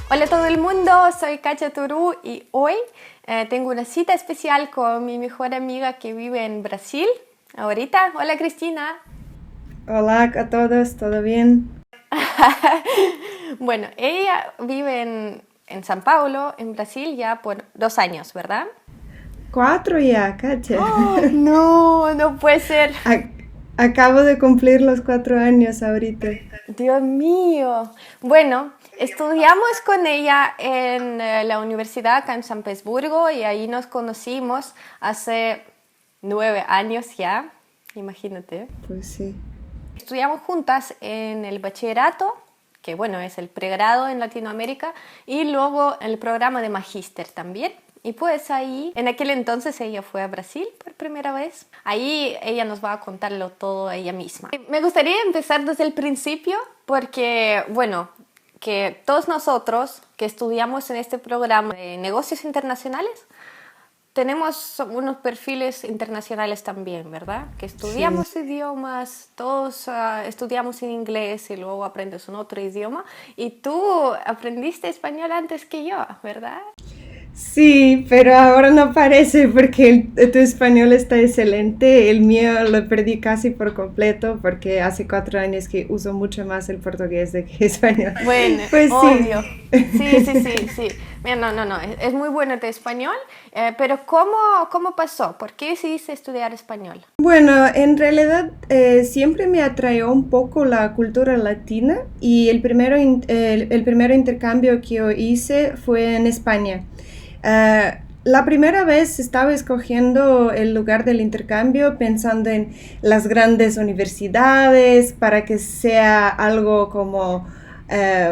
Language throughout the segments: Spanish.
Hola a todo el mundo, soy Katia Turú y hoy tengo una cita especial con mi mejor amiga que vive en Brasil. Ahorita, hola Cristina. Hola a todos, ¿todo bien? Bueno, ella vive en São Paulo, en Brasil, ya por 2 años, ¿verdad? 4 ya, Katia. ¡Oh, no! No puede ser. Ac- Acabo de cumplir los 4 años ahorita. Dios mío. Bueno, estudiamos con ella en la universidad acá en San Petersburgo y ahí nos conocimos hace 9 años ya, imagínate. Pues sí. Estudiamos juntas en el bachillerato, que bueno, es el pregrado en Latinoamérica, y luego el programa de magíster también. Y pues ahí, en aquel entonces ella fue a Brasil por primera vez. Ahí ella nos va a contarlo todo ella misma. Me gustaría empezar desde el principio porque, bueno, que todos nosotros que estudiamos en este programa de negocios internacionales, tenemos unos perfiles internacionales también, ¿verdad? Que Sí. estudiamos idiomas, todos estudiamos en inglés y luego aprendes un otro idioma. Y tú aprendiste español antes que yo, ¿verdad? Sí, pero ahora no parece porque tu español está excelente. El mío lo perdí casi por completo porque hace 4 años que uso mucho más el portugués de que español. Bueno, Pues sí. obvio. Sí, sí, sí, sí. Mira, no. Es muy bueno tu español, pero ¿cómo pasó? ¿Por qué decidiste estudiar español? Bueno, en realidad siempre me atrajo un poco la cultura latina y el primero intercambio que yo hice fue en España. La primera vez estaba escogiendo el lugar del intercambio pensando en las grandes universidades para que sea algo como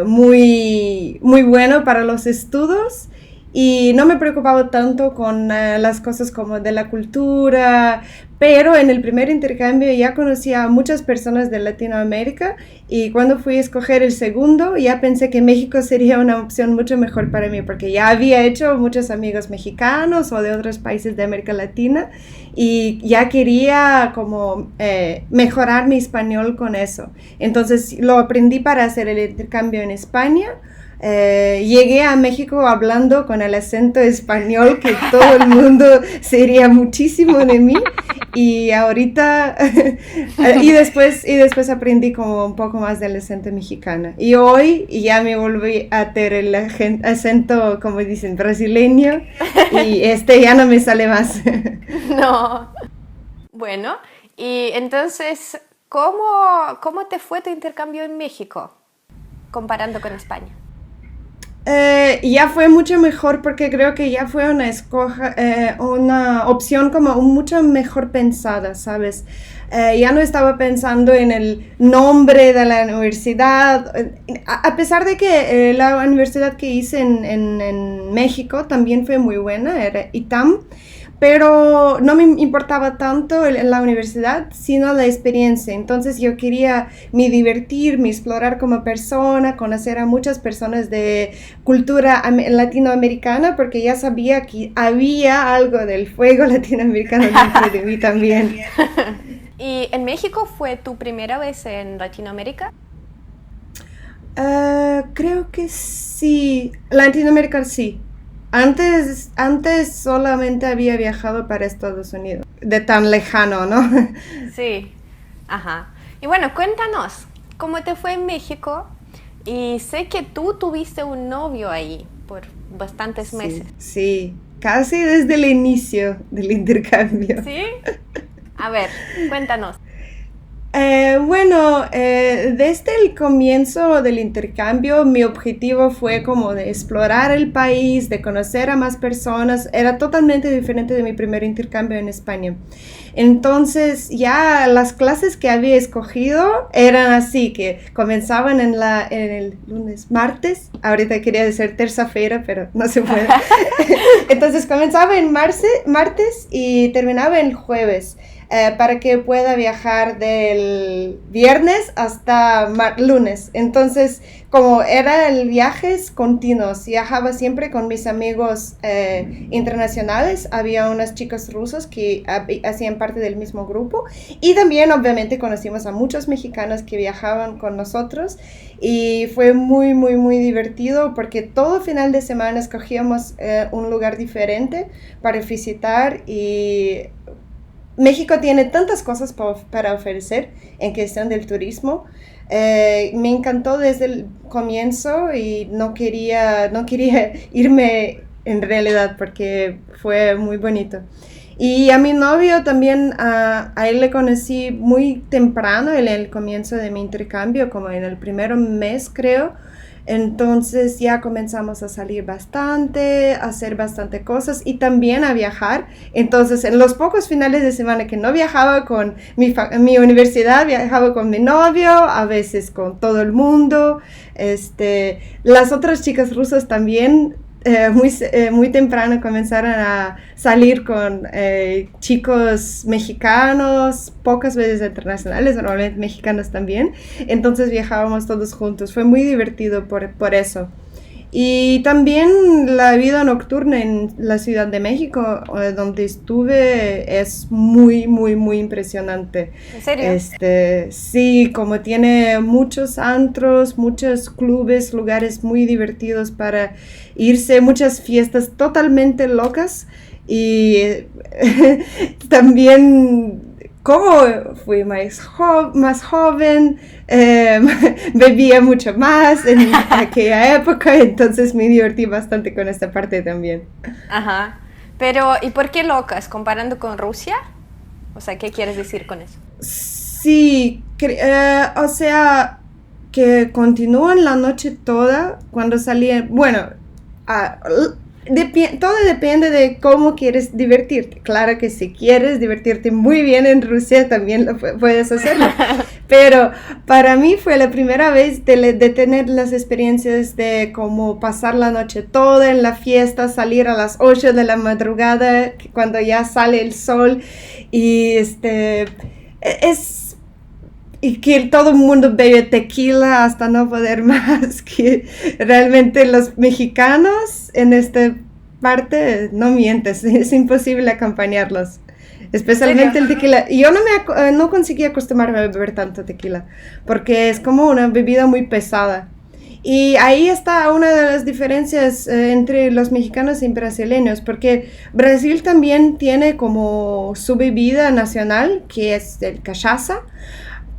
muy bueno para los estudios y no me preocupaba tanto con las cosas como de la cultura, pero en el primer intercambio ya conocía a muchas personas de Latinoamérica y cuando fui a escoger el segundo ya pensé que México sería una opción mucho mejor para mí porque ya había hecho muchos amigos mexicanos o de otros países de América Latina y ya quería como mejorar mi español con eso. Entonces lo aprendí para hacer el intercambio en España. Llegué a México hablando con el acento español que todo el mundo sería muchísimo de mí y ahorita y después aprendí como un poco más del acento mexicano y hoy ya me volví a tener el acento como dicen brasileño y este ya no me sale más. No. Bueno, y entonces, ¿cómo te fue tu intercambio en México comparando con España? Ya fue mucho mejor porque creo que ya fue una opción como mucho mejor pensada, ¿sabes? Ya no estaba pensando en el nombre de la universidad, a pesar de que la universidad que hice en México también fue muy buena, era ITAM, pero no me importaba tanto la universidad, sino la experiencia. Entonces yo quería me divertir, me explorar como persona, conocer a muchas personas de cultura latinoamericana, porque ya sabía que había algo del fuego latinoamericano dentro de mí también. ¿Y en México fue tu primera vez en Latinoamérica? Creo que sí, Latinoamérica sí. Antes solamente había viajado para Estados Unidos, de tan lejano, ¿no? Sí. Ajá. Y bueno, cuéntanos, ¿cómo te fue en México? Y sé que tú tuviste un novio ahí por bastantes meses. Sí, sí, casi desde el inicio del intercambio. ¿Sí? A ver, cuéntanos. Bueno, desde el comienzo del intercambio mi objetivo fue como de explorar el país, de conocer a más personas. Era totalmente diferente de mi primer intercambio en España. Entonces ya las clases que había escogido eran así, que comenzaban en el lunes, martes. Ahorita quería decir tercera-feira, pero no se puede. Entonces comenzaba en martes y terminaba en jueves. para que pueda viajar del viernes hasta lunes. Entonces, como eran viajes continuos, viajaba siempre con mis amigos internacionales, había unas chicas rusas que hacían parte del mismo grupo y también obviamente conocimos a muchos mexicanos que viajaban con nosotros y fue muy, muy, muy divertido porque todo final de semana escogíamos un lugar diferente para visitar y México tiene tantas cosas para ofrecer en cuestión del turismo. Me encantó desde el comienzo y no quería irme en realidad porque fue muy bonito. Y a mi novio también, a él le conocí muy temprano, en el comienzo de mi intercambio, como en el primer mes creo. Entonces ya comenzamos a salir bastante, a hacer bastante cosas y también a viajar. Entonces en los pocos finales de semana que no viajaba con mi universidad, viajaba con mi novio, a veces con todo el mundo. Las otras chicas rusas también muy temprano comenzaron a salir con chicos mexicanos, pocas veces internacionales, normalmente mexicanos también. Entonces viajábamos todos juntos. Fue muy divertido por eso. Y también la vida nocturna en la Ciudad de México, donde estuve, es muy, muy, muy impresionante. ¿En serio? Sí, como tiene muchos antros, muchos clubes, lugares muy divertidos para irse, muchas fiestas totalmente locas. Y también, como fui más joven, bebía mucho más en aquella época, entonces me divertí bastante con esta parte también. Ajá. Pero, ¿y por qué locas? ¿Comparando con Rusia? O sea, ¿qué quieres decir con eso? Sí, o sea, que continúan la noche toda cuando salían, bueno, todo depende de cómo quieres divertirte. Claro que si quieres divertirte muy bien en Rusia también puedes hacerlo. Pero para mí fue la primera vez de tener las experiencias de cómo pasar la noche toda en la fiesta, salir a las 8 de la madrugada cuando ya sale el sol y y que todo el mundo bebe tequila hasta no poder más, que realmente los mexicanos en esta parte no mientes, es imposible acompañarlos, especialmente el tequila. Yo no conseguí acostumbrarme a beber tanto tequila, porque es como una bebida muy pesada. Y ahí está una de las diferencias entre los mexicanos y brasileños, porque Brasil también tiene como su bebida nacional, que es el cachaça,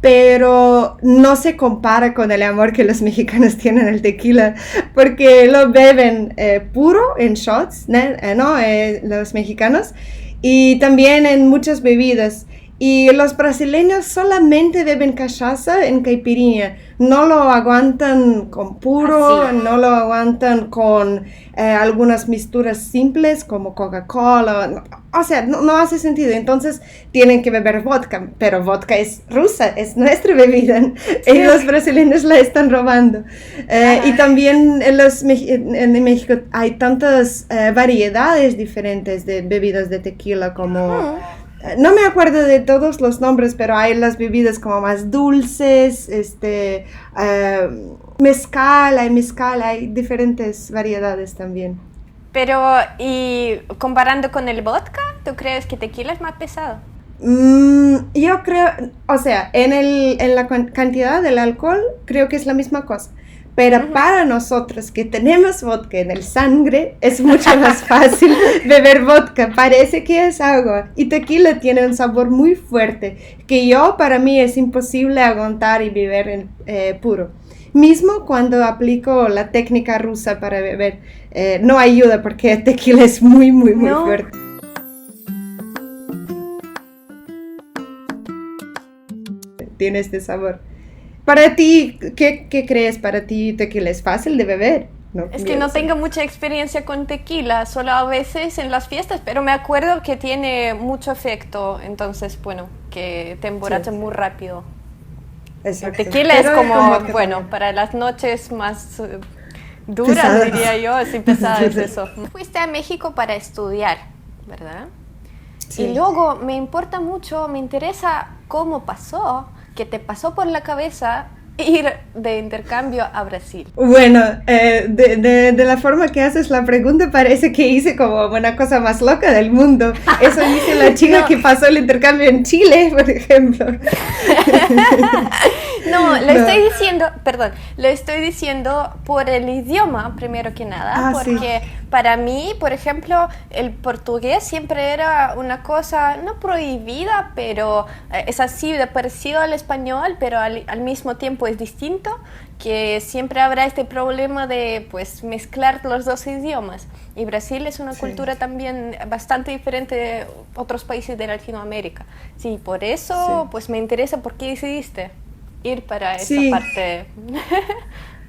pero no se compara con el amor que los mexicanos tienen al tequila, porque lo beben puro en shots, ¿no? Los mexicanos, y también en muchas bebidas. Y los brasileños solamente beben cachaça en caipirinha, no lo aguantan con puro, Así. no lo aguantan con algunas mixturas simples como Coca-Cola, o sea, no hace sentido, entonces tienen que beber vodka, pero vodka es rusa, es nuestra bebida, y los brasileños la están robando. Y también en México hay tantas variedades diferentes de bebidas de tequila como... No me acuerdo de todos los nombres, pero hay las bebidas como más dulces, mezcal, hay diferentes variedades también. Pero, y comparando con el vodka, ¿tú crees que tequila es más pesado? Yo creo, o sea, en la cantidad del alcohol, creo que es la misma cosa. Pero para nosotros que tenemos vodka en el sangre, es mucho más fácil beber vodka. Parece que es agua. Y tequila tiene un sabor muy fuerte, que para mí es imposible aguantar y beber puro. Mismo cuando aplico la técnica rusa para beber, no ayuda porque el tequila es muy, muy, muy fuerte. Tiene este sabor. Para ti, ¿qué crees? Para ti tequila es fácil de beber, ¿no? Es que no tengo mucha experiencia con tequila, solo a veces en las fiestas, pero me acuerdo que tiene mucho efecto, entonces, bueno, que te emborracha muy rápido. Exacto. El tequila es como, bueno, para las noches más duras, pesadas, diría yo, así pesadas eso. Fuiste a México para estudiar, ¿verdad? Y Sí. luego me importa mucho, me interesa cómo pasó, que te pasó por la cabeza ir de intercambio a Brasil. Bueno, de la forma que haces la pregunta parece que hice como una cosa más loca del mundo. Eso dice la chica No, que pasó el intercambio en Chile, por ejemplo. no, lo No. estoy diciendo, perdón, lo estoy diciendo por el idioma, primero que nada, Ah, sí. porque para mí, por ejemplo, el portugués siempre era una cosa no prohibida, pero es así de parecido al español, pero al mismo tiempo es distinto, que siempre habrá este problema de pues mezclar los dos idiomas. Y Brasil es una Sí, cultura también bastante diferente de otros países de Latinoamérica. Sí, por sí. eso pues me interesa por qué decidiste ir para esa Sí, parte.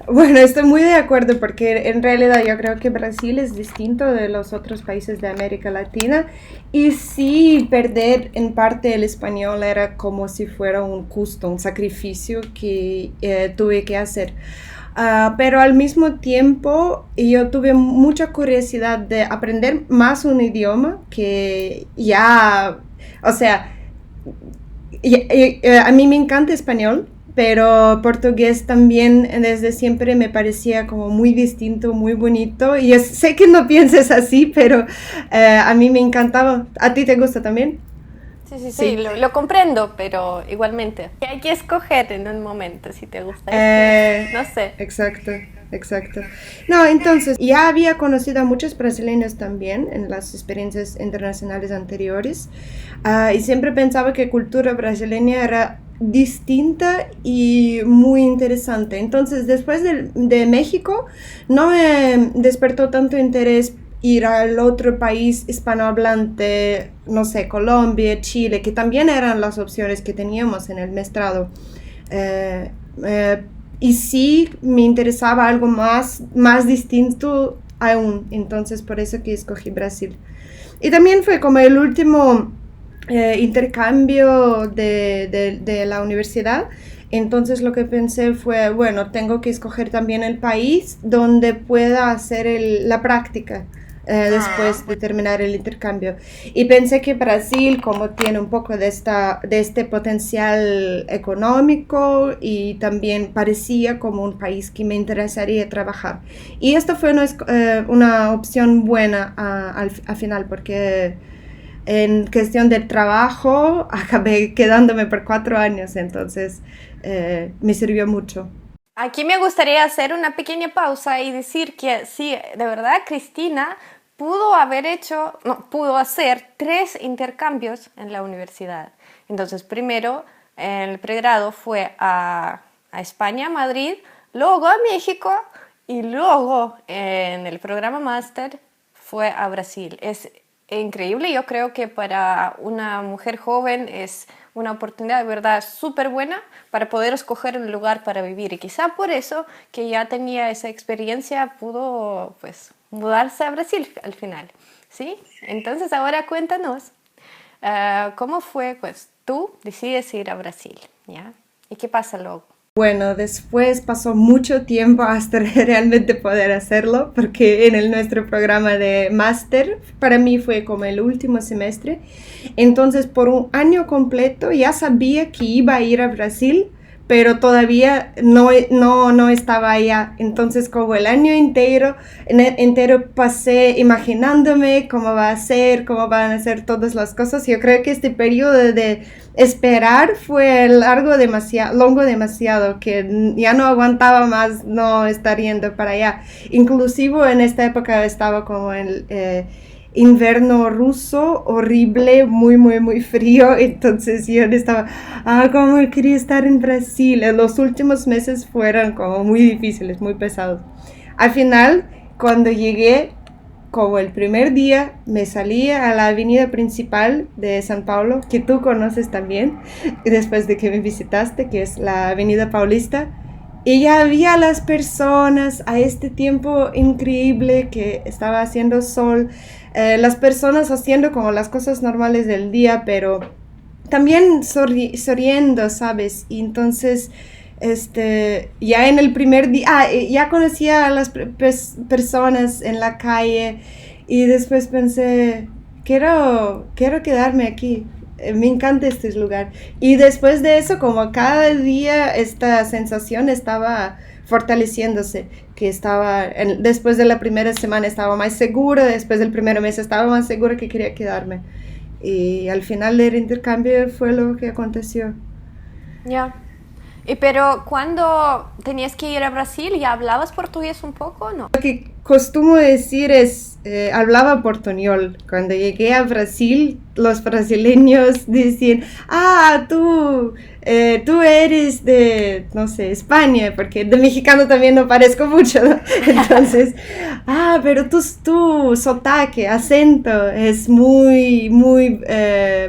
bueno, estoy muy de acuerdo porque en realidad yo creo que Brasil es distinto de los otros países de América Latina y sí perder en parte el español era como si fuera un costo, un sacrificio que tuve que hacer. Pero al mismo tiempo yo tuve mucha curiosidad de aprender más un idioma que ya, o sea, a mí me encanta español, pero portugués también desde siempre me parecía como muy distinto, muy bonito. Y yo sé que no pienses así, pero a mí me encantaba. ¿A ti te gusta también? Sí, sí, sí, Sí. lo comprendo, pero igualmente. Que hay que escoger en un momento si te gusta este. Eh, No sé. exacto, exacto. No, entonces, ya había conocido a muchos brasileños también en las experiencias internacionales anteriores, y siempre pensaba que cultura brasileña era distinta y muy interesante. Entonces, después de México, no me despertó tanto interés ir al otro país hispanohablante, no sé, Colombia, Chile, que también eran las opciones que teníamos en el mestrado. Eh, eh, y sí me interesaba algo más distinto aún, entonces por eso que escogí Brasil. Y también fue como el último intercambio de la universidad, entonces lo que pensé fue, bueno, tengo que escoger también el país donde pueda hacer la práctica Ah, después de terminar el intercambio. Y pensé que Brasil, como tiene un poco de este potencial económico y también parecía como un país que me interesaría trabajar. Y esta fue una opción buena al final porque en cuestión de trabajo acabé quedándome por 4 años, entonces me sirvió mucho. aquí me gustaría hacer una pequeña pausa y decir que sí, de verdad, Cristina pudo haber hecho, no, pudo hacer 3 intercambios en la universidad. Entonces, primero, en el pregrado fue a España, a Madrid, luego a México y luego en el programa máster fue a Brasil. Es increíble, yo creo que para una mujer joven es una oportunidad de verdad súper buena para poder escoger el lugar para vivir y quizá por eso que ya tenía esa experiencia pudo pues mudarse a Brasil al final, ¿sí? Entonces ahora cuéntanos cómo fue pues tú decides ir a Brasil, ¿ya? ¿Y qué pasa luego? Bueno, después pasó mucho tiempo hasta realmente poder hacerlo, porque en nuestro programa de máster, para mí fue como el último semestre. Entonces, por un año completo ya sabía que iba a ir a Brasil, pero todavía no estaba allá. Entonces, como el año entero pasé imaginándome cómo va a ser, cómo van a ser todas las cosas. Yo creo que este periodo de esperar fue longo demasiado, que ya no aguantaba más no estar yendo para allá. Inclusive en esta época estaba como el invierno ruso, horrible, muy frío, entonces yo estaba, como quería estar en Brasil. Los últimos meses fueron como muy difíciles, muy pesados. Al final, cuando llegué, como el primer día, me salí a la avenida principal de San Paulo, que tú conoces también, después de que me visitaste, que es la Avenida Paulista, y ya había las personas a este tiempo increíble que estaba haciendo sol, las personas haciendo como las cosas normales del día, pero también sonriendo, ¿sabes? Y entonces, ya en el primer día, ya conocía a las personas en la calle y después pensé, quiero quedarme aquí. Me encanta este lugar. Y después de eso, como cada día esta sensación estaba fortaleciéndose, que después de la primera semana estaba más segura, después del primer mes estaba más segura que quería quedarme. Y al final del intercambio fue lo que aconteció. Ya. Pero cuando tenías que ir a Brasil, ¿ya hablabas portugués un poco o no? Lo que costumo decir es, hablaba portuñol. Cuando llegué a Brasil, los brasileños decían, tú eres de, no sé, España, porque de mexicano también no parezco mucho, ¿no? Entonces, pero tu sotaque, acento es muy, muy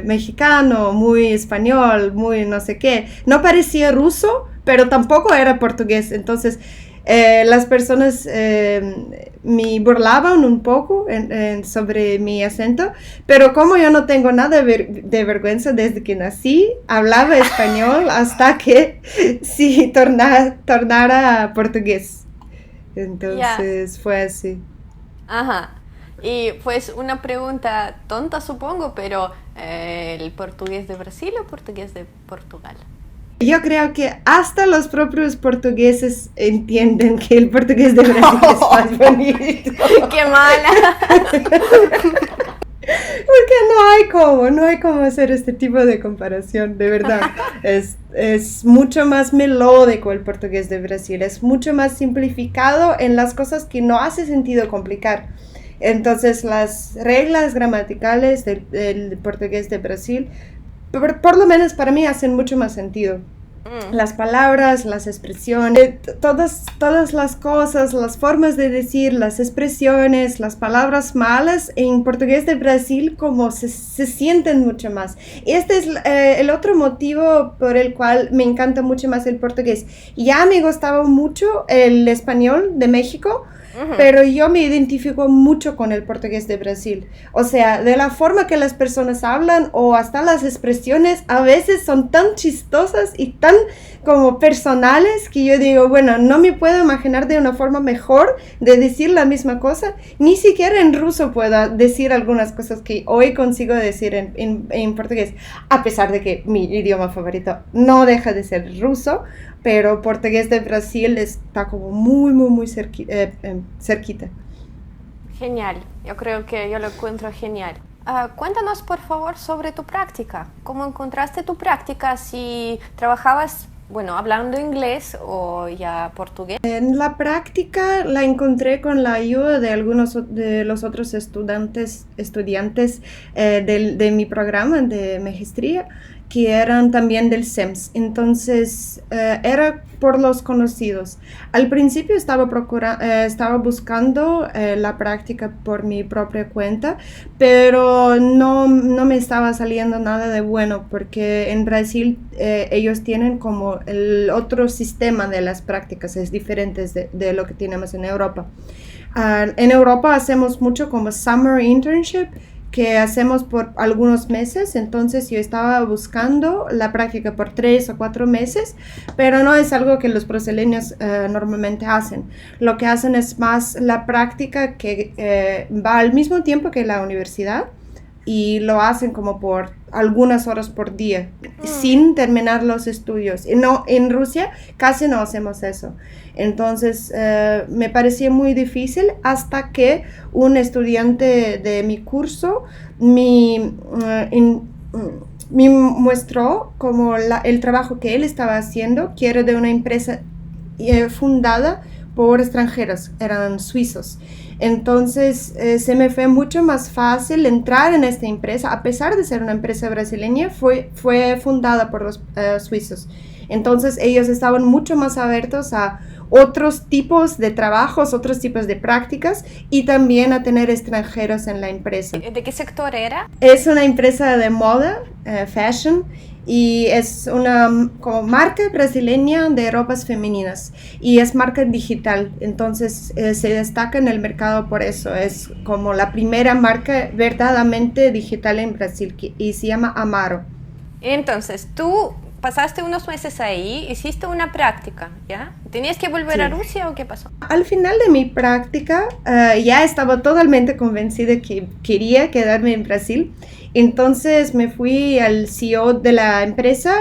mexicano, muy español, muy no sé qué. No parecía ruso, pero tampoco era portugués. Entonces, las personas me burlaban un poco sobre mi acento, pero como yo no tengo nada de vergüenza desde que nací, hablaba español hasta que sí tornara portugués. Entonces fue así. Ajá. Y pues una pregunta tonta supongo, pero ¿el portugués de Brasil o portugués de Portugal? Yo creo que hasta los propios portugueses entienden que el portugués de Brasil es más bonito. ¡Qué mala! Porque no hay cómo hacer este tipo de comparación, de verdad. Es mucho más melódico el portugués de Brasil, es mucho más simplificado en las cosas que no hace sentido complicar. Entonces las reglas gramaticales del portugués de Brasil, por lo menos para mí, hacen mucho más sentido. Las palabras, las expresiones, todas las cosas, las formas de decir, las expresiones, las palabras malas en portugués de Brasil como se sienten mucho más. Este es el otro motivo por el cual me encanta mucho más el portugués. Ya me gustaba mucho el español de México, pero yo me identifico mucho con el portugués de Brasil. O sea, de la forma que las personas hablan o hasta las expresiones a veces son tan chistosas y tan como personales que yo digo, bueno, no me puedo imaginar de una forma mejor de decir la misma cosa. Ni siquiera en ruso puedo decir algunas cosas que hoy consigo decir en portugués, a pesar de que mi idioma favorito no deja de ser ruso, pero portugués de Brasil está como muy, muy, muy cerquita. Genial, yo creo que yo lo encuentro genial. Cuéntanos por favor sobre tu práctica. ¿Cómo encontraste tu práctica? Si trabajabas, bueno, hablando inglés o ya portugués. En la práctica la encontré con la ayuda de algunos de los otros estudiantes de mi programa de maestría, que eran también del SEMS. Entonces, era por los conocidos. Al principio estaba buscando la práctica por mi propia cuenta, pero no me estaba saliendo nada de bueno, porque en Brasil ellos tienen como el otro sistema de las prácticas, es diferente de lo que tenemos en Europa. En Europa hacemos mucho como summer internship, que hacemos por algunos meses. Entonces yo estaba buscando la práctica por 3 o 4 meses, pero no es algo que los brasileños normalmente hacen. Lo que hacen es más la práctica que va al mismo tiempo que la universidad, y lo hacen como por algunas horas por día, sin terminar los estudios. Y no, en Rusia casi no hacemos eso. Entonces me parecía muy difícil hasta que un estudiante de mi curso me mostró como el trabajo que él estaba haciendo, que era de una empresa fundada por extranjeros, eran suizos. Entonces se me fue mucho más fácil entrar en esta empresa, a pesar de ser una empresa brasileña, fue fundada por los suizos. Entonces ellos estaban mucho más abiertos a otros tipos de trabajos, otros tipos de prácticas, y también a tener extranjeros en la empresa. ¿De qué sector era? Es una empresa de moda, fashion, y es una como marca brasileña de ropas femeninas, y es marca digital. Entonces se destaca en el mercado por eso. Es como la primera marca verdaderamente digital en Brasil, y se llama Amaro. Entonces tú pasaste unos meses ahí, hiciste una práctica, ¿ya? ¿Tenías que volver a Rusia o qué pasó? Al final de mi práctica ya estaba totalmente convencida que quería quedarme en Brasil. Entonces me fui al CEO de la empresa,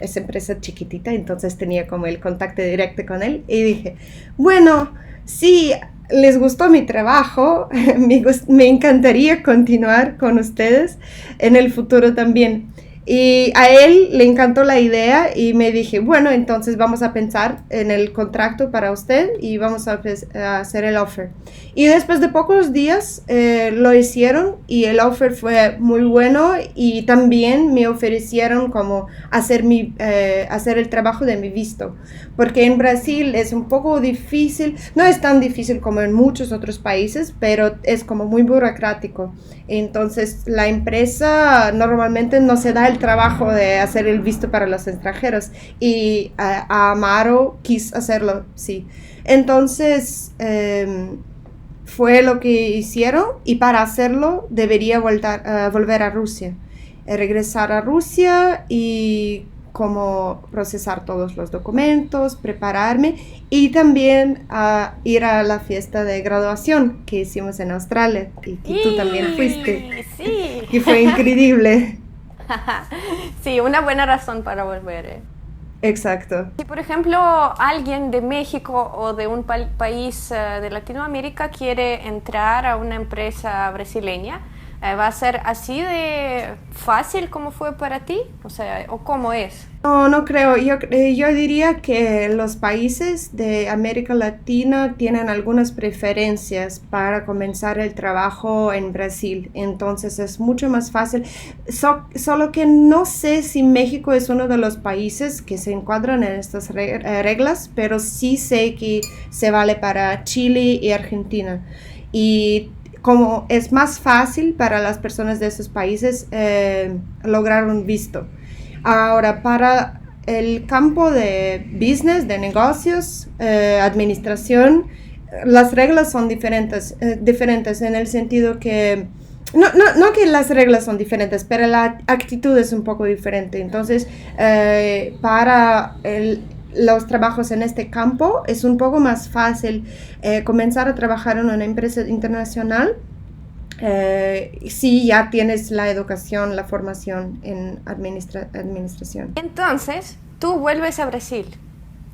esa empresa chiquitita, entonces tenía como el contacto directo con él y dije, bueno, sí, les gustó mi trabajo, me encantaría continuar con ustedes en el futuro también. Y a él le encantó la idea y me dije, bueno, entonces vamos a pensar en el contrato para usted y vamos a hacer el offer. Y después de pocos días lo hicieron y el offer fue muy bueno y también me ofrecieron como hacer el trabajo de mi visto. Porque en Brasil es un poco difícil, no es tan difícil como en muchos otros países, pero es como muy burocrático. Entonces la empresa normalmente no se da el trabajo de hacer el visto para los extranjeros y a Amaro quiso hacerlo, sí. Entonces fue lo que hicieron y para hacerlo debería volver a Rusia, regresar a Rusia y como procesar todos los documentos, prepararme y también ir a la fiesta de graduación que hicimos en Australia y que tú también fuiste. Sí. Y fue increíble. Sí, una buena razón para volver. Exacto. Si, por ejemplo, alguien de México o de un país de Latinoamérica quiere entrar a una empresa brasileña, ¿va a ser así de fácil como fue para ti? O sea, ¿o cómo es? No, no creo. Yo diría que los países de América Latina tienen algunas preferencias para comenzar el trabajo en Brasil. Entonces es mucho más fácil. Solo que no sé si México es uno de los países que se encuadran en estas reglas, pero sí sé que se vale para Chile y Argentina. Y como es más fácil para las personas de esos países lograr un visto. Ahora, para el campo de business, de negocios, administración, las reglas son diferentes en el sentido que, no que las reglas son diferentes, pero la actitud es un poco diferente. Entonces, para los trabajos en este campo es un poco más fácil comenzar a trabajar en una empresa internacional si ya tienes la educación, la formación en administración. Entonces, tú vuelves a Brasil,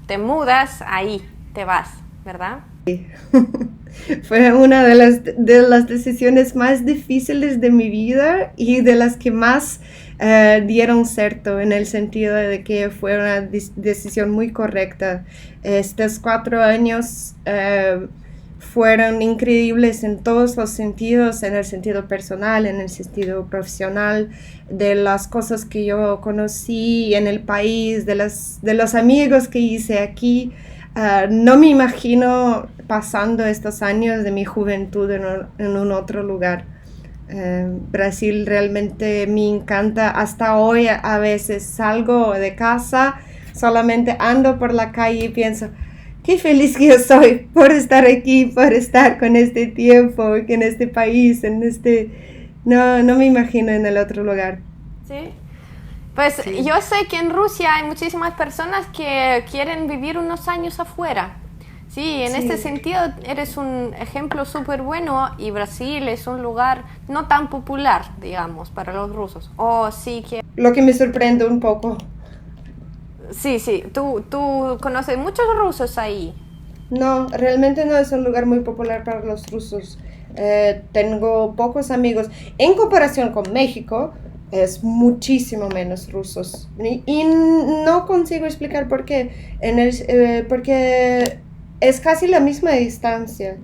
te mudas ahí, te vas, ¿verdad? Sí. Fue una de las decisiones más difíciles de mi vida y de las que más dieron cierto en el sentido de que fue una decisión muy correcta. Estos 4 años fueron increíbles en todos los sentidos, en el sentido personal, en el sentido profesional, de las cosas que yo conocí en el país, de los amigos que hice aquí. No me imagino pasando estos años de mi juventud en un otro lugar. Brasil realmente me encanta. Hasta hoy a veces salgo de casa, solamente ando por la calle y pienso, qué feliz que yo soy por estar aquí, por estar con este tiempo, en este país, no me imagino en el otro lugar. Sí. Pues sí. Yo sé que en Rusia hay muchísimas personas que quieren vivir unos años afuera. Sí, en este sentido eres un ejemplo súper bueno y Brasil es un lugar no tan popular, digamos, para los rusos. O sí que... Lo que me sorprende un poco. Sí, tú conoces muchos rusos ahí. No, realmente no es un lugar muy popular para los rusos. Tengo pocos amigos. En comparación con México, es muchísimo menos rusos. Y no consigo explicar por qué. Porque es casi la misma distancia.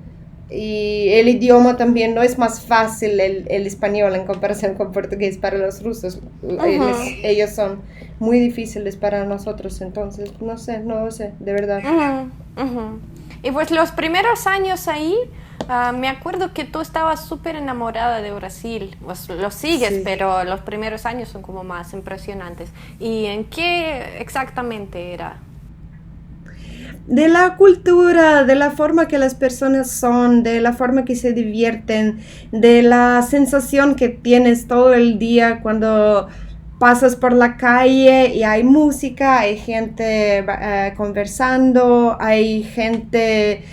Y el idioma también no es más fácil el español en comparación con portugués para los rusos. Ellos son muy difíciles para nosotros, entonces no lo sé, de verdad. Y pues los primeros años ahí, me acuerdo que tú estabas súper enamorada de Brasil. Pues lo sigues, pero los primeros años son como más impresionantes. ¿Y en qué exactamente era? De la cultura, de la forma que las personas son, de la forma que se divierten, de la sensación que tienes todo el día cuando pasas por la calle y hay música, hay gente conversando, hay gente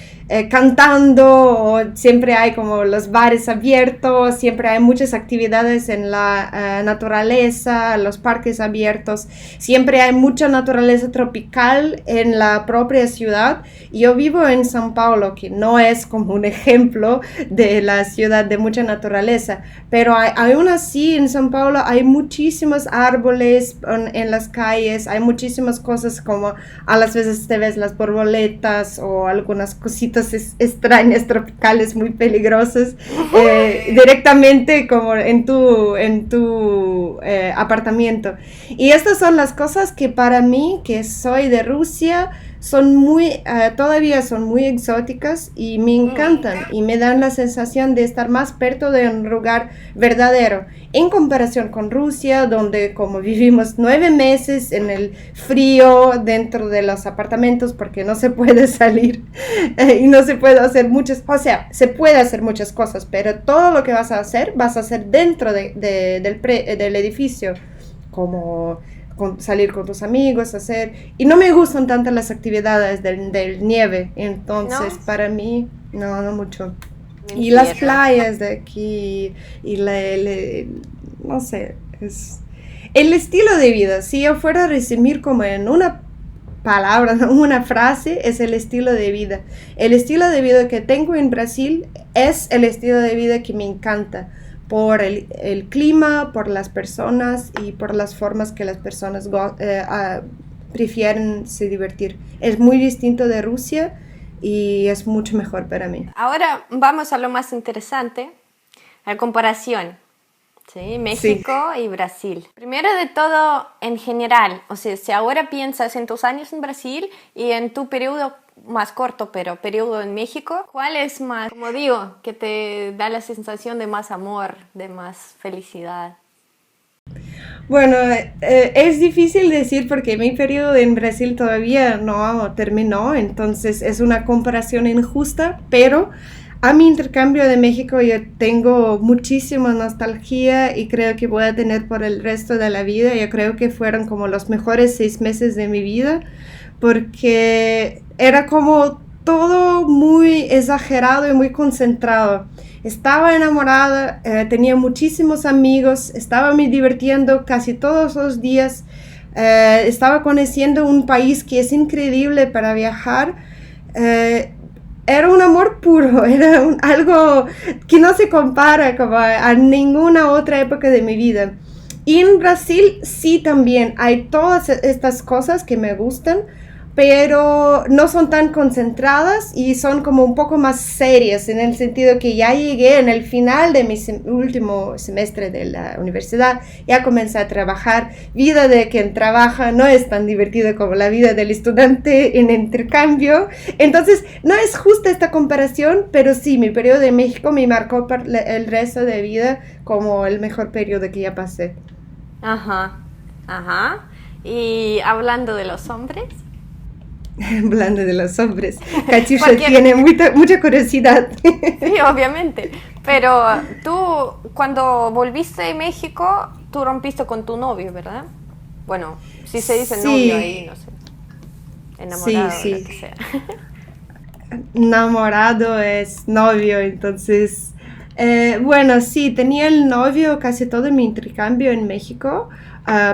cantando, o siempre hay como los bares abiertos, siempre hay muchas actividades en la naturaleza, los parques abiertos, siempre hay mucha naturaleza tropical en la propia ciudad. Yo vivo en São Paulo, que no es como un ejemplo de la ciudad de mucha naturaleza, pero aún así en São Paulo hay muchísimos árboles en las calles, hay muchísimas cosas, como a las veces te ves las borboletas o algunas cositas extrañas tropicales muy peligrosas directamente como en tu apartamento. Y estas son las cosas que para mí, que soy de Rusia, son todavía son muy exóticas y me encantan y me dan la sensación de estar más perto de un lugar verdadero en comparación con Rusia, donde como vivimos 9 meses en el frío dentro de los apartamentos porque no se puede salir y no se puede hacer se puede hacer muchas cosas, pero todo lo que vas a hacer dentro del edificio, como salir con tus amigos, y no me gustan tanto las actividades del nieve, entonces ¿no? Para mí no mucho. Y las playas de aquí y no sé, es el estilo de vida. Si yo fuera a resumir como en una palabra, una frase, es el estilo de vida. El estilo de vida que tengo en Brasil es el estilo de vida que me encanta, por el clima, por las personas y por las formas que las personas prefieren se divertir. Es muy distinto de Rusia y es mucho mejor para mí. Ahora vamos a lo más interesante, la comparación, ¿sí? México y Brasil. Primero de todo, en general, o sea, si ahora piensas en tus años en Brasil y en tu periodo más corto, pero periodo en México, ¿cuál es más, como digo, que te da la sensación de más amor, de más felicidad? Bueno, es difícil decir porque mi periodo en Brasil todavía no terminó, entonces es una comparación injusta, pero a mi intercambio de México yo tengo muchísima nostalgia y creo que voy a tener por el resto de la vida. Yo creo que fueron como los mejores 6 meses de mi vida, porque era como todo muy exagerado y muy concentrado. Estaba enamorada, tenía muchísimos amigos, estaba me divirtiendo casi todos los días, estaba conociendo un país que es increíble para viajar. Era un amor puro, era algo que no se compara como a ninguna otra época de mi vida. Y en Brasil sí también hay todas estas cosas que me gustan, pero no son tan concentradas y son como un poco más serias, en el sentido que ya llegué en el final de mi último semestre de la universidad, ya comencé a trabajar. Vida de quien trabaja no es tan divertida como la vida del estudiante en intercambio, entonces no es justa esta comparación, pero sí, mi periodo de México me marcó por el resto de vida como el mejor periodo que ya pasé. Ajá. Y hablando de los hombres. Hablando de los hombres, Katyusha tiene mucha curiosidad. Sí, obviamente. Pero tú, cuando volviste de México, tú rompiste con tu novio, ¿verdad? Bueno, si se dice novio ahí, no sé. Enamorado, sí. Lo que sea. Enamorado es novio, entonces... bueno, sí, tenía el novio casi todo mi intercambio en México,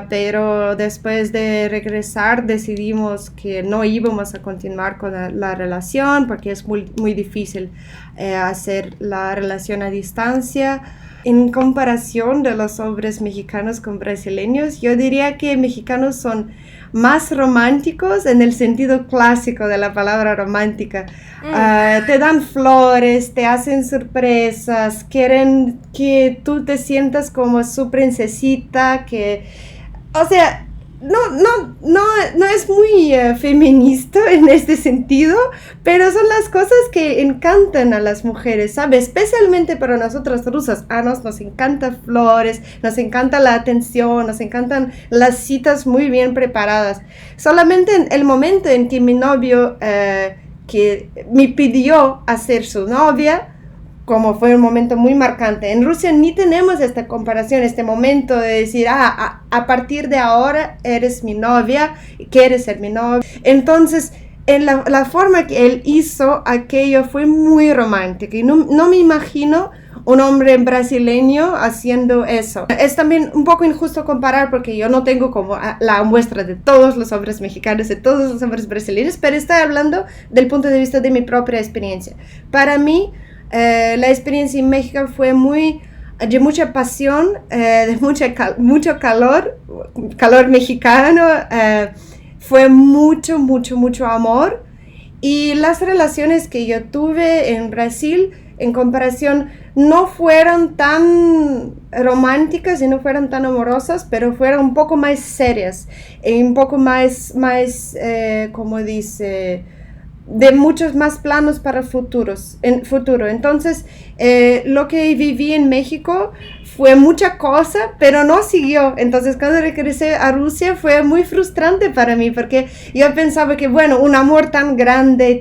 pero después de regresar decidimos que no íbamos a continuar con la relación porque es muy difícil hacer la relación a distancia. En comparación de los hombres mexicanos con brasileños, yo diría que mexicanos son más románticos en el sentido clásico de la palabra romántica. Te dan flores, te hacen sorpresas, quieren que tú te sientas como su princesita, o sea, no es muy feminista en este sentido, pero son las cosas que encantan a las mujeres, ¿sabes? Especialmente para nosotras rusas, nos encantan flores, nos encanta la atención, nos encantan las citas muy bien preparadas. Solamente en el momento en que mi novio que me pidió a ser su novia, como fue un momento muy marcante. En Rusia ni tenemos esta comparación, este momento de decir, a partir de ahora eres mi novia, quieres ser mi novia. Entonces, en la forma que él hizo aquello fue muy romántica y no me imagino un hombre brasileño haciendo eso. Es también un poco injusto comparar porque yo no tengo como la muestra de todos los hombres mexicanos, de todos los hombres brasileños, pero estoy hablando del punto de vista de mi propia experiencia. Para mí, la experiencia en México fue de mucha pasión, de mucho calor mexicano, fue mucho amor, y las relaciones que yo tuve en Brasil en comparación no fueron tan románticas y no fueron tan amorosas, pero fueron un poco más serias y un poco más como dice, de muchos más planos para futuro. Entonces, lo que viví en México fue mucha cosa, pero no siguió. Entonces, cuando regresé a Rusia fue muy frustrante para mí, porque yo pensaba que, bueno, un amor tan grande,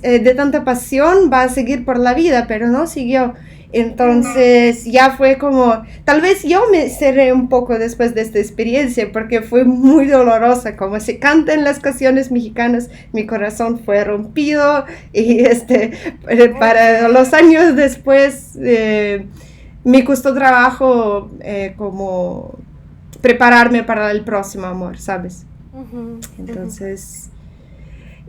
de tanta pasión va a seguir por la vida, pero no siguió. Entonces ya fue como, tal vez yo me cerré un poco después de esta experiencia porque fue muy dolorosa, como se canta en las canciones mexicanas, mi corazón fue rompido y para los años después me costó trabajo como prepararme para el próximo amor, ¿sabes? Entonces...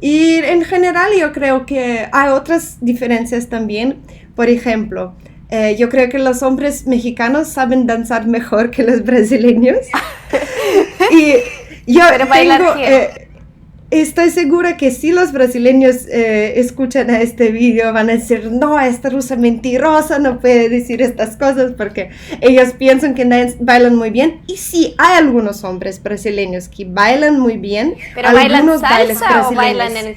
Y en general yo creo que hay otras diferencias también. Por ejemplo, yo creo que los hombres mexicanos saben danzar mejor que los brasileños. Y yo estoy segura que si los brasileños escuchan a este video van a decir, no, esta rusa mentirosa no puede decir estas cosas porque ellos piensan que bailan muy bien. Y sí, hay algunos hombres brasileños que bailan muy bien. ¿Pero bailan salsa o bailan en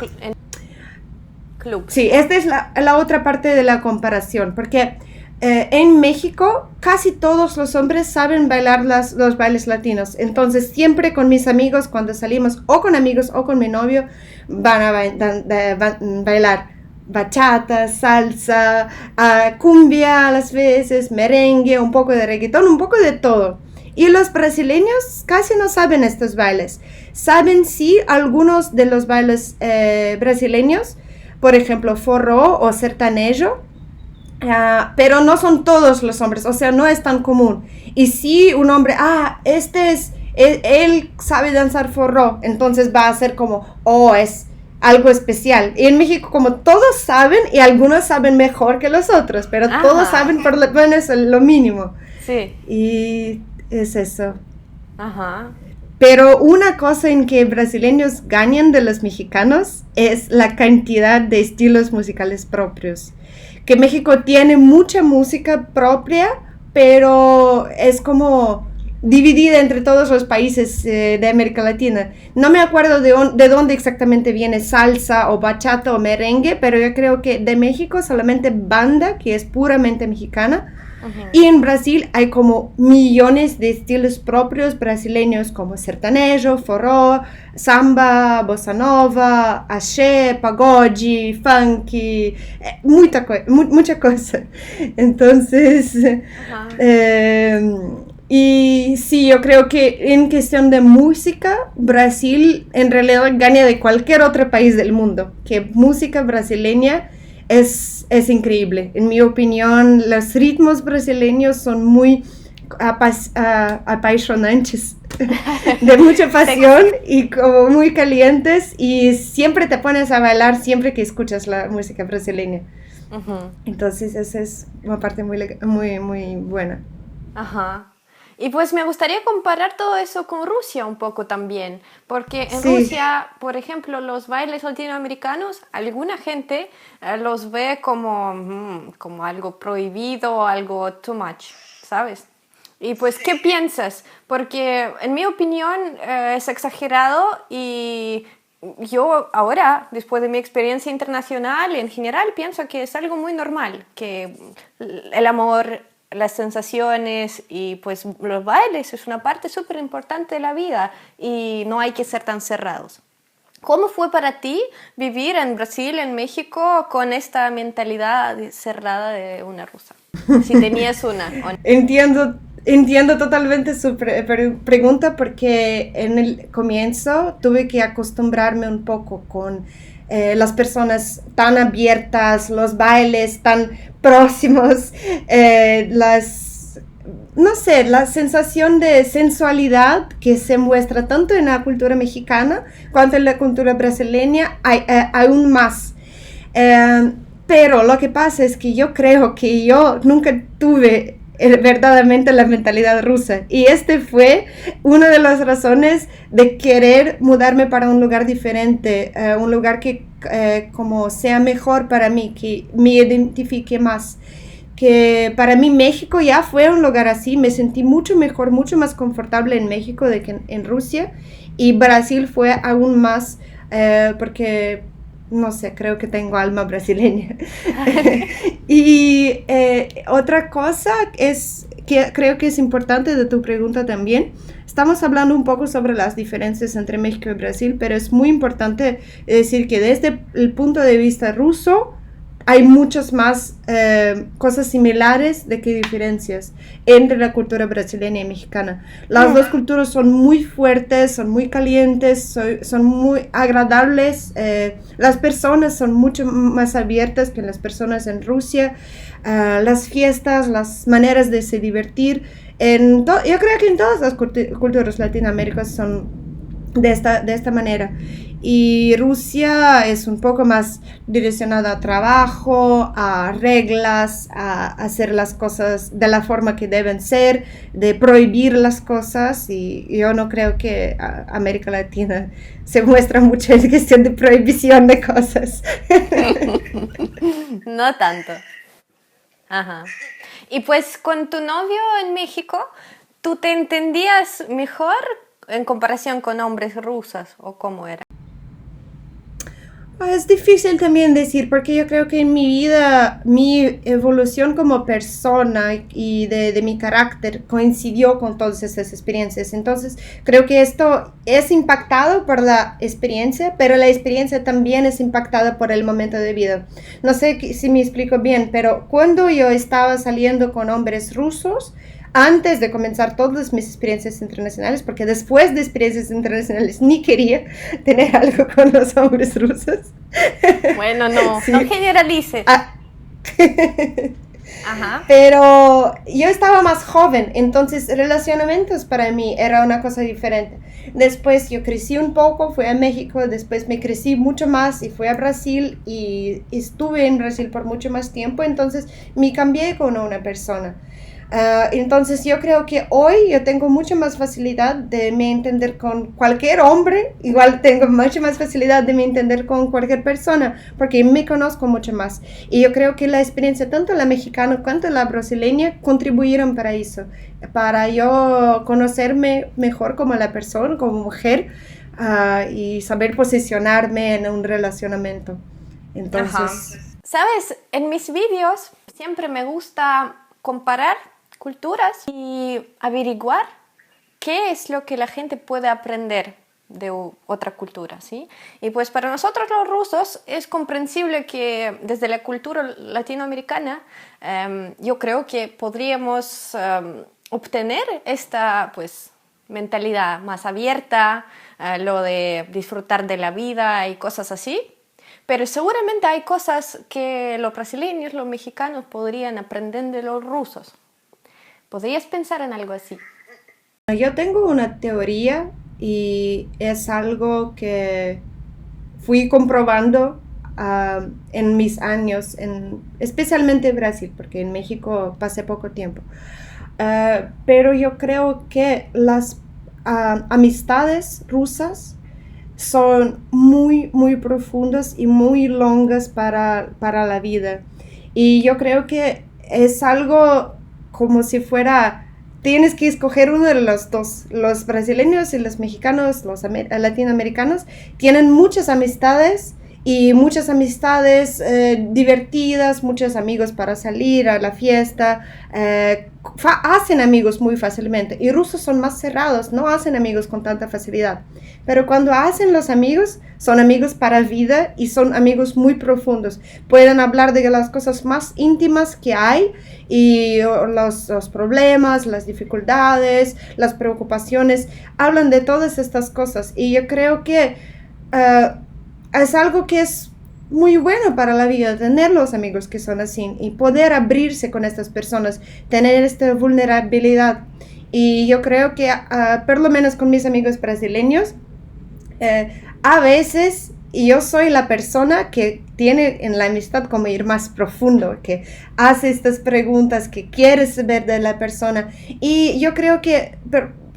club? Sí, esta es la otra parte de la comparación, porque en México casi todos los hombres saben bailar los bailes latinos. Entonces siempre con mis amigos, cuando salimos o con amigos o con mi novio, van a bailar bachata, salsa, cumbia a las veces, merengue, un poco de reggaetón, un poco de todo. Y los brasileños casi no saben estos bailes. Saben sí algunos de los bailes brasileños, por ejemplo forró o sertanejo, pero no son todos los hombres, o sea, no es tan común. Y si un hombre, él sabe danzar forró, entonces va a ser como, es algo especial. Y en México como todos saben y algunos saben mejor que los otros, pero todos saben por lo menos lo mínimo. Sí. Y es eso. Ajá. Pero una cosa en que brasileños ganan de los mexicanos es la cantidad de estilos musicales propios. Que México tiene mucha música propia, pero es como dividida entre todos los países de América Latina. No me acuerdo de dónde exactamente viene salsa o bachata o merengue, pero yo creo que de México solamente banda, que es puramente mexicana. Y en Brasil hay como millones de estilos propios brasileños como sertanejo, forró, samba, bossa nova, axé, pagode, funk, mucha cosa. Entonces, y sí, yo creo que en cuestión de música, Brasil en realidad gana de cualquier otro país del mundo, que música brasileña es increíble. En mi opinión, los ritmos brasileños son muy apasionantes, de mucha pasión y como muy calientes, y siempre te pones a bailar siempre que escuchas la música brasileña. Entonces esa es una parte muy buena. Ajá. Y pues me gustaría comparar todo eso con Rusia un poco también, porque en Sí. Rusia, por ejemplo, los bailes latinoamericanos, alguna gente los ve como algo prohibido, algo too much, ¿sabes? Y pues, ¿qué piensas? Porque en mi opinión es exagerado, y yo ahora, después de mi experiencia internacional, en general pienso que es algo muy normal, que el amor, las sensaciones y pues los bailes es una parte súper importante de la vida y no hay que ser tan cerrados. ¿Cómo fue para ti vivir en Brasil, en México, con esta mentalidad cerrada de una rusa? Si tenías una. ¿O no? Entiendo totalmente su pregunta porque en el comienzo tuve que acostumbrarme un poco con las personas tan abiertas, los bailes tan próximos, no sé, la sensación de sensualidad que se muestra tanto en la cultura mexicana cuanto en la cultura brasileña, aún más. Pero lo que pasa es que yo creo que yo nunca tuve verdaderamente la mentalidad rusa, y este fue una de las razones de querer mudarme para un lugar diferente, un lugar que como sea mejor para mí, que me identifique más. Que para mí México ya fue un lugar así, me sentí mucho mejor, mucho más confortable en México de que en Rusia, y Brasil fue aún más porque, no sé, creo que tengo alma brasileña. Y otra cosa es que creo que es importante de tu pregunta también. Estamos hablando un poco sobre las diferencias entre México y Brasil, pero es muy importante decir que desde el punto de vista ruso, hay muchas más cosas similares de que diferencias entre la cultura brasileña y mexicana. Las dos culturas son muy fuertes, son muy calientes, son muy agradables. Las personas son mucho más abiertas que las personas en Rusia. Las fiestas, las maneras de se divertir. Yo creo que en todas las culturas latinoamericanas son de esta manera. Y Rusia es un poco más direccionada a trabajo, a reglas, a hacer las cosas de la forma que deben ser, de prohibir las cosas, y yo no creo que América Latina se muestra mucho en cuestión de prohibición de cosas. No tanto. Ajá. Y pues con tu novio en México, ¿tú te entendías mejor en comparación con hombres rusos, o cómo era? Es difícil también decir, porque yo creo que en mi vida, mi evolución como persona y de mi carácter coincidió con todas esas experiencias. Entonces, creo que esto es impactado por la experiencia, pero la experiencia también es impactada por el momento de vida. No sé si me explico bien, pero cuando yo estaba saliendo con hombres rusos, antes de comenzar todas mis experiencias internacionales, porque después de experiencias internacionales ni quería tener algo con los hombres rusos. Bueno, no, sí. No generalices. Ajá. Pero yo estaba más joven, entonces relacionamientos para mí era una cosa diferente. Después yo crecí un poco, fui a México, después me crecí mucho más y fui a Brasil, y estuve en Brasil por mucho más tiempo, entonces me cambié con una persona. Entonces yo creo que hoy yo tengo mucha más facilidad de me entender con cualquier hombre, igual tengo mucha más facilidad de me entender con cualquier persona, porque me conozco mucho más, y yo creo que la experiencia, tanto la mexicana cuanto la brasileña, contribuyeron para eso, para yo conocerme mejor como la persona, como mujer, y saber posicionarme en un relacionamiento. Entonces, ajá. Sabes, en mis vídeos siempre me gusta comparar culturas y averiguar qué es lo que la gente puede aprender de otra cultura, ¿sí? Y pues para nosotros los rusos es comprensible que desde la cultura latinoamericana yo creo que podríamos obtener esta pues mentalidad más abierta, lo de disfrutar de la vida y cosas así. Pero seguramente hay cosas que los brasileños, los mexicanos podrían aprender de los rusos. ¿Podrías pensar en algo así? Yo tengo una teoría, y es algo que fui comprobando en mis años, especialmente en Brasil, porque en México pasé poco tiempo. Pero yo creo que las amistades rusas son muy, muy profundas y muy longas para la vida. Y yo creo que es algo como si fuera, tienes que escoger uno de los dos. Los brasileños y los mexicanos, los latinoamericanos, tienen muchas amistades, y muchas amistades divertidas, muchos amigos para salir a la fiesta, hacen amigos muy fácilmente y rusos son más cerrados, no hacen amigos con tanta facilidad. Pero cuando hacen los amigos, son amigos para vida y son amigos muy profundos. Pueden hablar de las cosas más íntimas que hay y los problemas, las dificultades, las preocupaciones. Hablan de todas estas cosas y yo creo que es algo que es muy bueno para la vida, tener los amigos que son así y poder abrirse con estas personas, tener esta vulnerabilidad. Y yo creo que por lo menos con mis amigos brasileños, a veces yo soy la persona que tiene en la amistad como ir más profundo, que hace estas preguntas, que quiere saber de la persona. Y yo creo que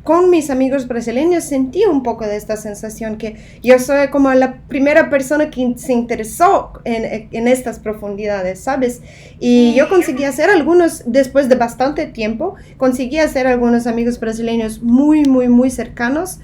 con mis amigos brasileños sentí un poco de esta sensación que yo soy como la primera persona que se interesó en estas profundidades, ¿sabes? Y yo conseguí hacer algunos, después de bastante tiempo, conseguí hacer algunos amigos brasileños muy, muy, muy cercanos,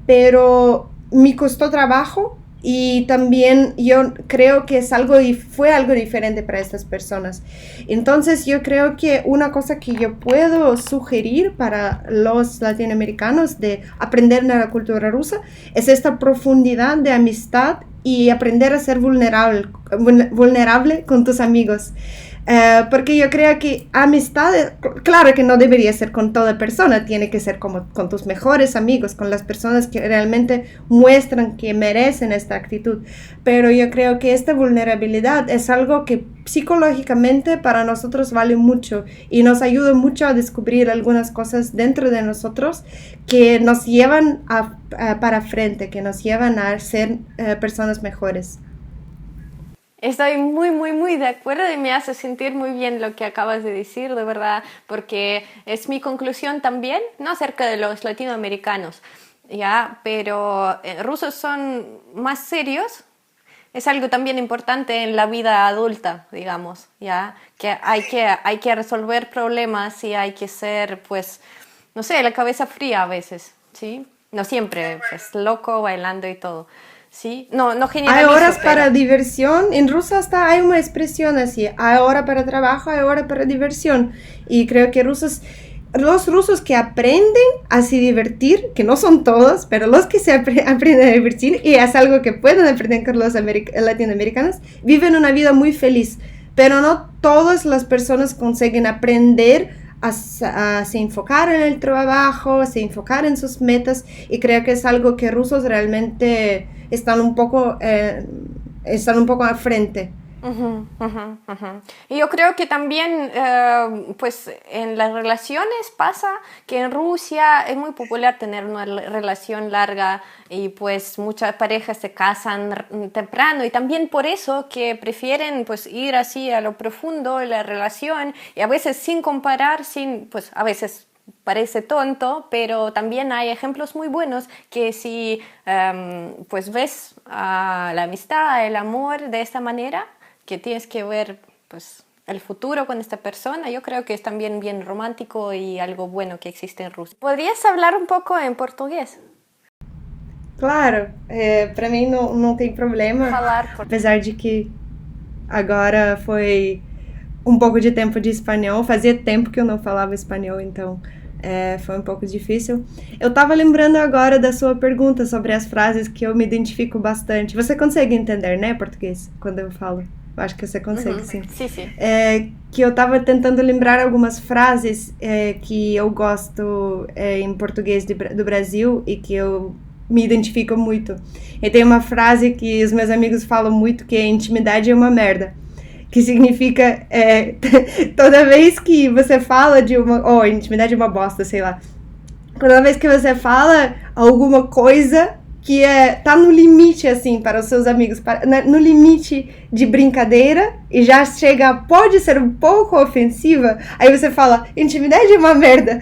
pero me costó trabajo. Y también yo creo que fue algo diferente para estas personas. Entonces yo creo que una cosa que yo puedo sugerir para los latinoamericanos de aprender de la cultura rusa es esta profundidad de amistad y aprender a ser vulnerable con tus amigos. Porque yo creo que amistad, claro que no debería ser con toda persona, tiene que ser como con tus mejores amigos, con las personas que realmente muestran que merecen esta actitud. Pero yo creo que esta vulnerabilidad es algo que psicológicamente para nosotros vale mucho y nos ayuda mucho a descubrir algunas cosas dentro de nosotros que nos llevan para frente, que nos llevan a ser personas mejores. Estoy muy, muy, muy de acuerdo y me hace sentir muy bien lo que acabas de decir, de verdad, porque es mi conclusión también, no acerca de los latinoamericanos, ¿ya? Pero rusos son más serios, es algo también importante en la vida adulta, digamos, ¿ya? Que hay que resolver problemas y hay que ser, pues, no sé, la cabeza fría a veces, ¿sí? No siempre, pues, loco, bailando y todo. Sí, no generalizo. Hay horas para diversión, en ruso hasta hay una expresión así, hay hora para trabajo, hay hora para diversión. Y creo que los rusos que aprenden a se divertir, que no son todos, pero los que se aprenden a divertir, y es algo que pueden aprender con los latinoamericanos, viven una vida muy feliz. Pero no todas las personas consiguen aprender a se enfocar en el trabajo, a se enfocar en sus metas, y creo que es algo que rusos realmente están un poco al frente. Y yo creo que también pues en las relaciones pasa que en Rusia es muy popular tener una relación larga y pues muchas parejas se casan temprano y también por eso que prefieren pues ir así a lo profundo de la relación y a veces sin comparar, pues a veces parece tonto, pero también hay ejemplos muy buenos que si pues ves la amistad, el amor de esta manera, que tienes que ver pues el futuro con esta persona, yo creo que es también bien romántico y algo bueno que existe en Rusia. ¿Podrías hablar un poco en portugués? Claro, para mim não tem problema, apesar de que agora foi um pouco de tempo de espanhol, fazia tempo que eu não falava espanhol, então foi um pouco difícil. Eu estava lembrando agora da sua pergunta sobre as frases que eu me identifico bastante. Você consegue entender, né, português, quando eu falo? Eu acho que você consegue, sim. Sim, sim. Que eu estava tentando lembrar algumas frases que eu gosto em português do Brasil e que eu me identifico muito. E tem uma frase que os meus amigos falam muito, que é intimidade é uma merda. Que significa toda vez que você fala de uma... intimidade é uma bosta, sei lá. Toda vez que você fala alguma coisa que tá no limite, assim, para os seus amigos, no limite de brincadeira, e já pode ser um pouco ofensiva, aí você fala, intimidade é uma merda,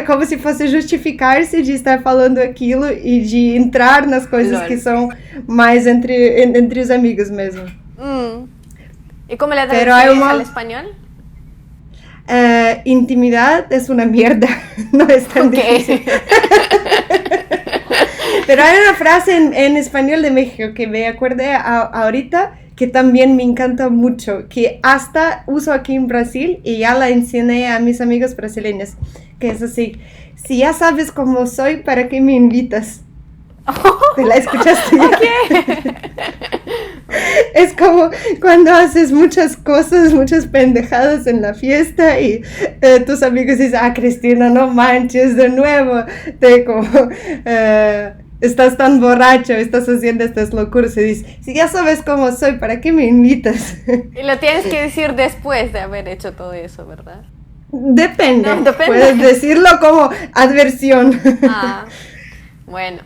como se fosse justificar-se de estar falando aquilo e de entrar nas coisas que são mais entre os amigos mesmo. ¿Y cómo le traduces al español? Intimidad es una mierda, no es tan difícil. Pero hay una frase en español de México que me acordé ahorita, que también me encanta mucho, que hasta uso aquí en Brasil y ya la enseñé a mis amigos brasileños, que es así, si ya sabes cómo soy, ¿para qué me invitas? ¿Te la escuchaste ya? Ok. Es como cuando haces muchas cosas, muchas pendejadas en la fiesta y tus amigos dicen, ah, Cristina, no manches de nuevo, te como, estás tan borracho, estás haciendo estas locuras y dices, si ya sabes cómo soy, ¿para qué me invitas? Y lo tienes que decir después de haber hecho todo eso, ¿verdad? Depende, No, depende. puedes decirlo como adversión. Ah, bueno,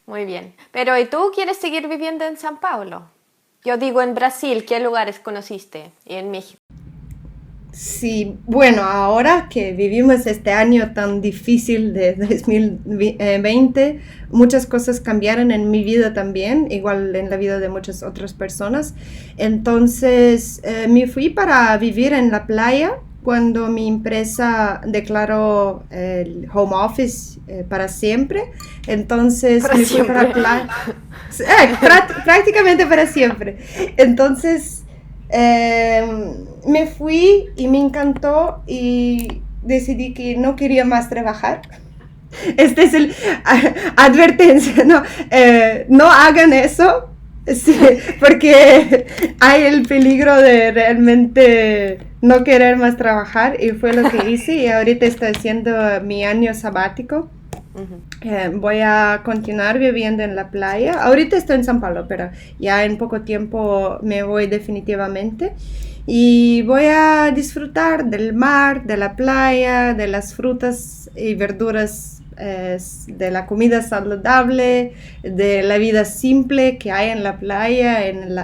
muy bien. Pero ¿y tú quieres seguir viviendo en San Paulo? Yo digo en Brasil, ¿qué lugares conociste? Y en México. Sí, bueno, ahora que vivimos este año tan difícil de 2020, muchas cosas cambiaron en mi vida también, igual en la vida de muchas otras personas. Entonces, me fui para vivir en la playa cuando mi empresa declaró el home office para siempre. Entonces, Para me fui para la siempre. playa, prácticamente para siempre. Entonces, me fui y me encantó y decidí que no quería más trabajar. Este es el advertencia, no, no hagan eso, sí, porque hay el peligro de realmente no querer más trabajar y fue lo que hice y ahorita estoy haciendo mi año sabático. Voy a continuar viviendo en la playa. Ahorita estoy en San Pablo, pero ya en poco tiempo me voy definitivamente. Y voy a disfrutar del mar, de la playa, de las frutas y verduras, de la comida saludable, de la vida simple que hay en la playa, en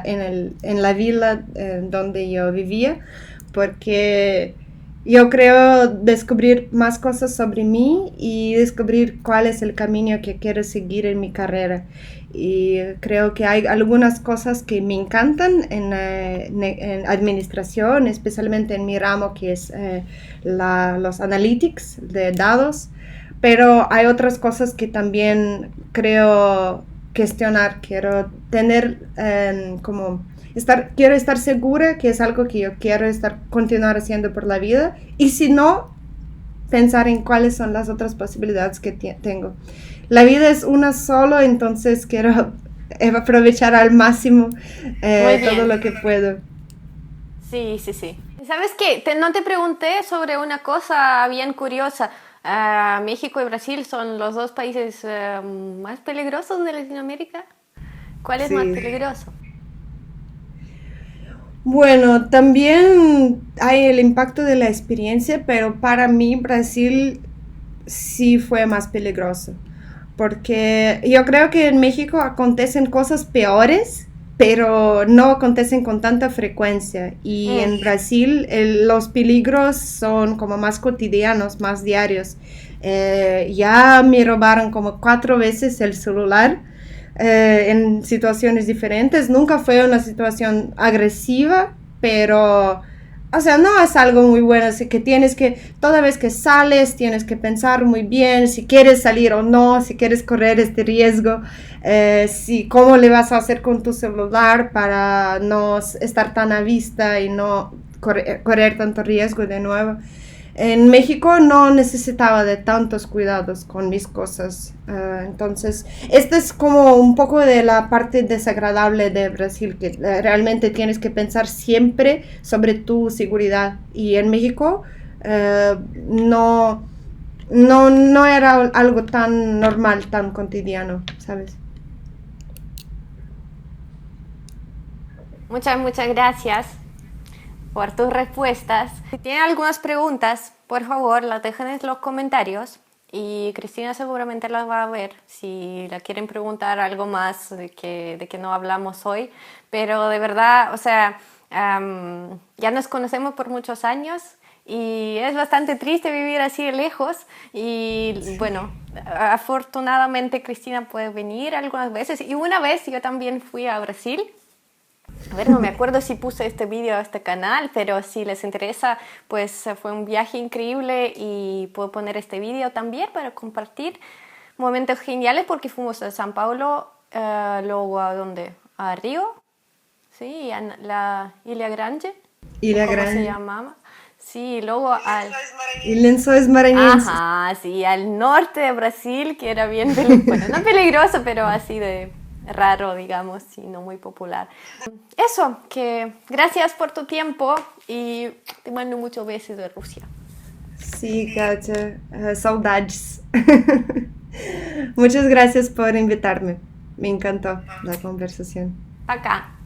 la villa donde yo vivía, porque yo creo descubrir más cosas sobre mí y descubrir cuál es el camino que quiero seguir en mi carrera. Y creo que hay algunas cosas que me encantan en administración, especialmente en mi ramo que es los analytics de datos, pero hay otras cosas que también creo cuestionar, quiero tener como quiero estar segura que es algo que yo quiero continuar haciendo por la vida y si no, pensar en cuáles son las otras posibilidades que tengo. La vida es una solo, entonces quiero aprovechar al máximo Muy todo bien. lo que puedo. Sí, sí, sí. ¿Sabes qué? No te pregunté sobre una cosa bien curiosa. México y Brasil son los dos países más peligrosos de Latinoamérica. ¿Cuál es más Sí. peligroso? Bueno, también hay el impacto de la experiencia, pero para mí Brasil sí fue más peligroso, porque yo creo que en México acontecen cosas peores, pero no acontecen con tanta frecuencia. Y Mm. en Brasil los peligros son como más cotidianos, más diarios. Ya me robaron como 4 veces el celular en situaciones diferentes. Nunca fue una situación agresiva, pero, o sea, no es algo muy bueno. Así que tienes que, toda vez que sales, tienes que pensar muy bien si quieres salir o no, si quieres correr este riesgo, cómo le vas a hacer con tu celular para no estar tan a vista y no correr tanto riesgo de nuevo. En México no necesitaba de tantos cuidados con mis cosas. Entonces, esta es como un poco de la parte desagradable de Brasil, que realmente tienes que pensar siempre sobre tu seguridad. Y en México no, no era algo tan normal, tan cotidiano, ¿sabes? Muchas gracias por tus respuestas. Si tienen algunas preguntas, por favor, las dejen en los comentarios y Cristina seguramente las va a ver si la quieren preguntar algo más de que no hablamos hoy. Pero de verdad, o sea, ya nos conocemos por muchos años y es bastante triste vivir así de lejos y bueno, afortunadamente Cristina puede venir algunas veces y una vez yo también fui a Brasil. A ver, no me acuerdo si puse este vídeo a este canal, pero si les interesa, pues fue un viaje increíble y puedo poner este vídeo también para compartir momentos geniales porque fuimos a San Paulo, luego a ¿dónde? A Río, sí, la Ilha Grande, Ilha ¿cómo se Grande llamaba? Sí, luego al... y Lençóis Maranhenses. Ajá, sí, al norte de Brasil, que era bien, bueno, no peligroso, pero así de raro, digamos, y no muy popular. Eso, que gracias por tu tiempo y te mando muchos besos de Rusia. Sí, Katia, saudades. Muchas gracias por invitarme. Me encantó la conversación. Acá.